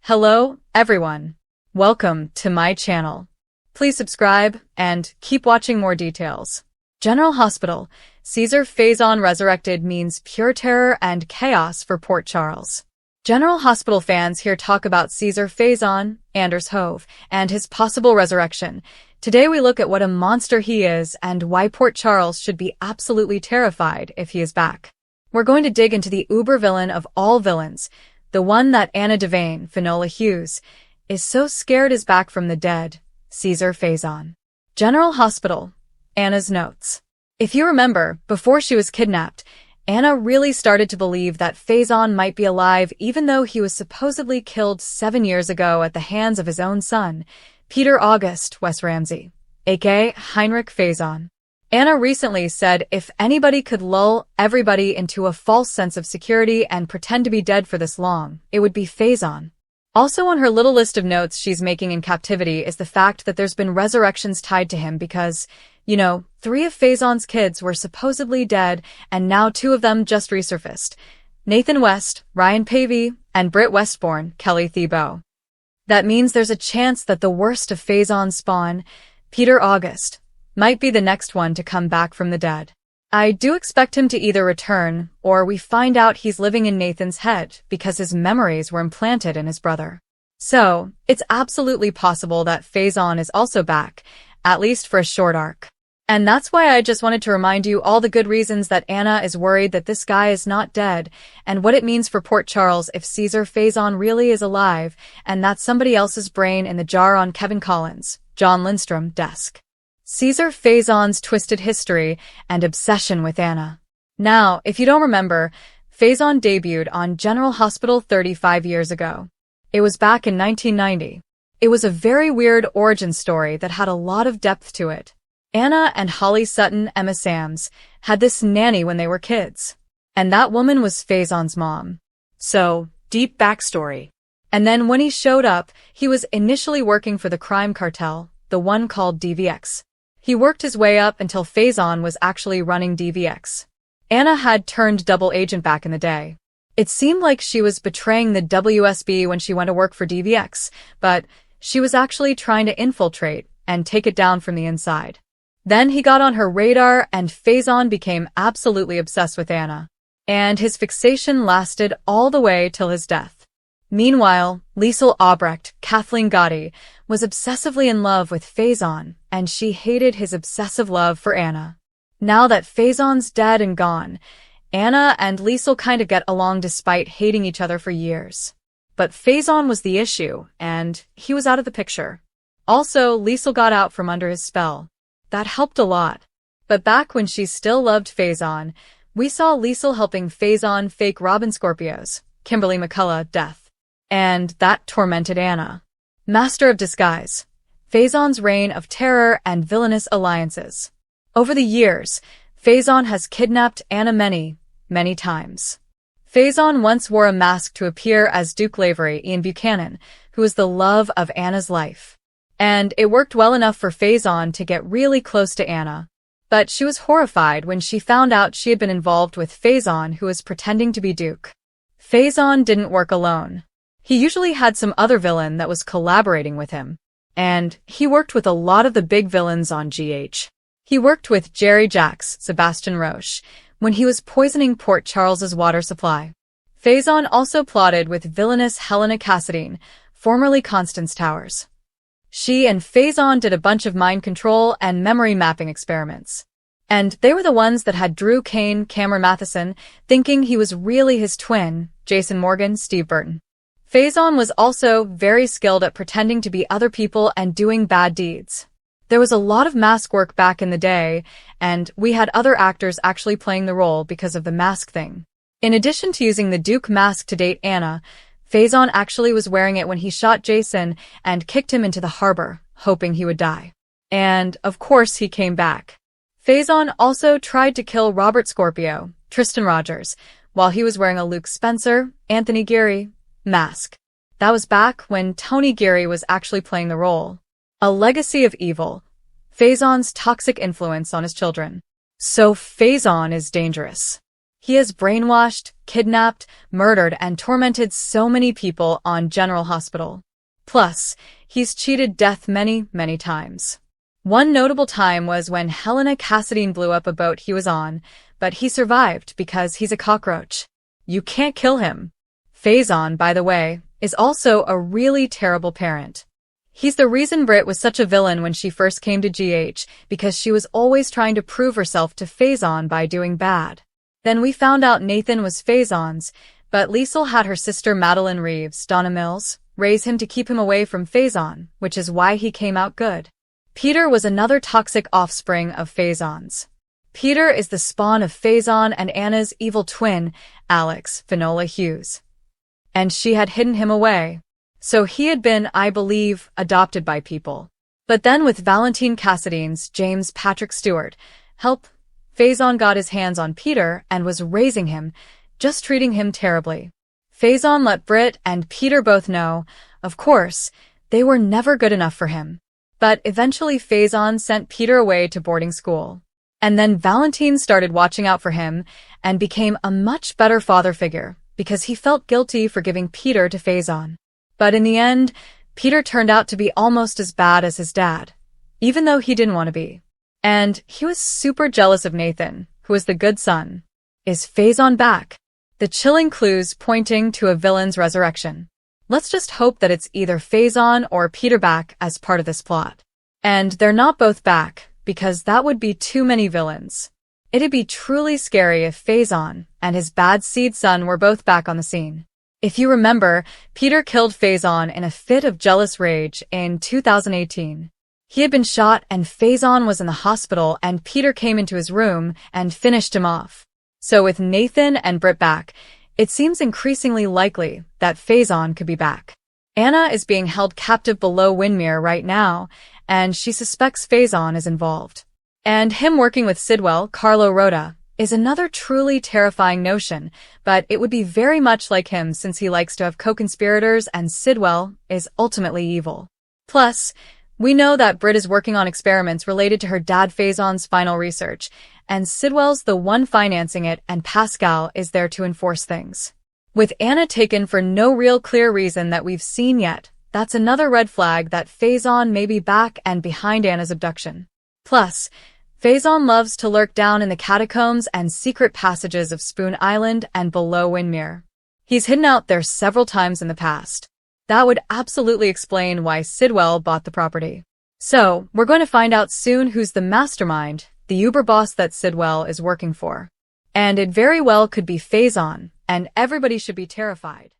Hello, everyone. Welcome to my channel. Please subscribe and keep watching more details. General Hospital, Cesar Faison resurrected means pure terror and chaos for Port Charles. General Hospital fans here talk about Cesar Faison, Anders Hove, and his possible resurrection. Today we look at what a monster he is and why Port Charles should be absolutely terrified if he is back. We're going to dig into the uber villain of all villains, the one that Anna Devane, Finola Hughes, is so scared is back from the dead, Cesar Faison. General Hospital, Anna's notes. If you remember, before she was kidnapped, Anna really started to believe that Faison might be alive even though he was supposedly killed 7 years ago at the hands of his own son, Peter August Wes Ramsey, aka Heinrich Faison. Anna recently said if anybody could lull everybody into a false sense of security and pretend to be dead for this long, it would be Faison. Also on her little list of notes she's making in captivity is the fact that there's been resurrections tied to him because, 3 of Faison's kids were supposedly dead and now 2 of them just resurfaced. Nathan West, Ryan Pavey, and Britt Westbourne, Kelly Thibault. That means there's a chance that the worst of Faison's spawn, Peter August, might be the next one to come back from the dead. I do expect him to either return, or we find out he's living in Nathan's head because his memories were implanted in his brother. So, it's absolutely possible that Faison is also back, at least for a short arc. And that's why I just wanted to remind you all the good reasons that Anna is worried that this guy is not dead, and what it means for Port Charles if Cesar Faison really is alive, and that's somebody else's brain in the jar on Kevin Collins, John Lindstrom desk. Cesar Faison's twisted history and obsession with Anna. Now, if you don't remember, Faison debuted on General Hospital 35 years ago. It was back in 1990. It was a very weird origin story that had a lot of depth to it. Anna and Holly Sutton, Emma Sams, had this nanny when they were kids. And that woman was Faison's mom. So, deep backstory. And then when he showed up, he was initially working for the crime cartel, the one called DVX. He worked his way up until Faison was actually running DVX. Anna had turned double agent back in the day. It seemed like she was betraying the WSB when she went to work for DVX, but she was actually trying to infiltrate and take it down from the inside. Then he got on her radar and Faison became absolutely obsessed with Anna. And his fixation lasted all the way till his death. Meanwhile, Liesl Albrecht, Kathleen Gotti, was obsessively in love with Faison, and she hated his obsessive love for Anna. Now that Faison's dead and gone, Anna and Liesl kinda get along despite hating each other for years. But Faison was the issue, and he was out of the picture. Also, Liesl got out from under his spell. That helped a lot. But back when she still loved Faison, we saw Liesl helping Faison fake Robin Scorpio's, Kimberly McCullough, death. And that tormented Anna. Master of Disguise. Faison's reign of terror and villainous alliances. Over the years, Faison has kidnapped Anna many, many times. Faison once wore a mask to appear as Duke Lavery Ian Buchanan, who was the love of Anna's life. And it worked well enough for Faison to get really close to Anna. But she was horrified when she found out she had been involved with Faison, who was pretending to be Duke. Faison didn't work alone. He usually had some other villain that was collaborating with him. And he worked with a lot of the big villains on GH. He worked with Jerry Jacks, Sebastian Roche, when he was poisoning Port Charles's water supply. Faison also plotted with villainous Helena Cassadine, formerly Constance Towers. She and Faison did a bunch of mind control and memory mapping experiments. And they were the ones that had Drew Kane, Cameron Matheson, thinking he was really his twin, Jason Morgan, Steve Burton. Faison was also very skilled at pretending to be other people and doing bad deeds. There was a lot of mask work back in the day, and we had other actors actually playing the role because of the mask thing. In addition to using the Duke mask to date Anna, Faison actually was wearing it when he shot Jason and kicked him into the harbor, hoping he would die. And, of course, he came back. Faison also tried to kill Robert Scorpio, Tristan Rogers, while he was wearing a Luke Spencer, Anthony Geary mask. That was back when Tony Geary was actually playing the role. A legacy of evil. Faison's toxic influence on his children. So Faison is dangerous. He has brainwashed, kidnapped, murdered, and tormented so many people on General Hospital. Plus, he's cheated death many, many times. One notable time was when Helena Cassadine blew up a boat he was on, but he survived because he's a cockroach. You can't kill him. Faison, by the way, is also a really terrible parent. He's the reason Britt was such a villain when she first came to GH, because she was always trying to prove herself to Faison by doing bad. Then we found out Nathan was Faison's, but Liesl had her sister Madeline Reeves, Donna Mills, raise him to keep him away from Faison, which is why he came out good. Peter was another toxic offspring of Faison's. Peter is the spawn of Faison and Anna's evil twin, Alex Finola Hughes. And she had hidden him away. So he had been, I believe, adopted by people. But then with Valentine Cassadine's James Patrick Stewart help, Faison got his hands on Peter and was raising him, just treating him terribly. Faison let Britt and Peter both know, of course, they were never good enough for him. But eventually Faison sent Peter away to boarding school. And then Valentine started watching out for him and became a much better father figure because he felt guilty for giving Peter to Faison. But in the end, Peter turned out to be almost as bad as his dad, even though he didn't want to be. And he was super jealous of Nathan, who was the good son. Is Faison back? The chilling clues pointing to a villain's resurrection. Let's just hope that it's either Faison or Peter back as part of this plot. And they're not both back, because that would be too many villains. It'd be truly scary if Faison and his bad seed son were both back on the scene. If you remember, Peter killed Faison in a fit of jealous rage in 2018. He had been shot and Faison was in the hospital and Peter came into his room and finished him off. So with Nathan and Britt back, it seems increasingly likely that Faison could be back. Anna is being held captive below Windermere right now, and she suspects Faison is involved. And him working with Sidwell, Carlo Rota, is another truly terrifying notion, but it would be very much like him since he likes to have co-conspirators and Sidwell is ultimately evil. Plus, we know that Britt is working on experiments related to her dad Faison's final research, and Sidwell's the one financing it and Pascal is there to enforce things. With Anna taken for no real clear reason that we've seen yet, that's another red flag that Faison may be back and behind Anna's abduction. Plus, Faison loves to lurk down in the catacombs and secret passages of Spoon Island and below Windermere. He's hidden out there several times in the past. That would absolutely explain why Sidwell bought the property. So, we're going to find out soon who's the mastermind, the Uber boss that Sidwell is working for. And it very well could be Faison, and everybody should be terrified.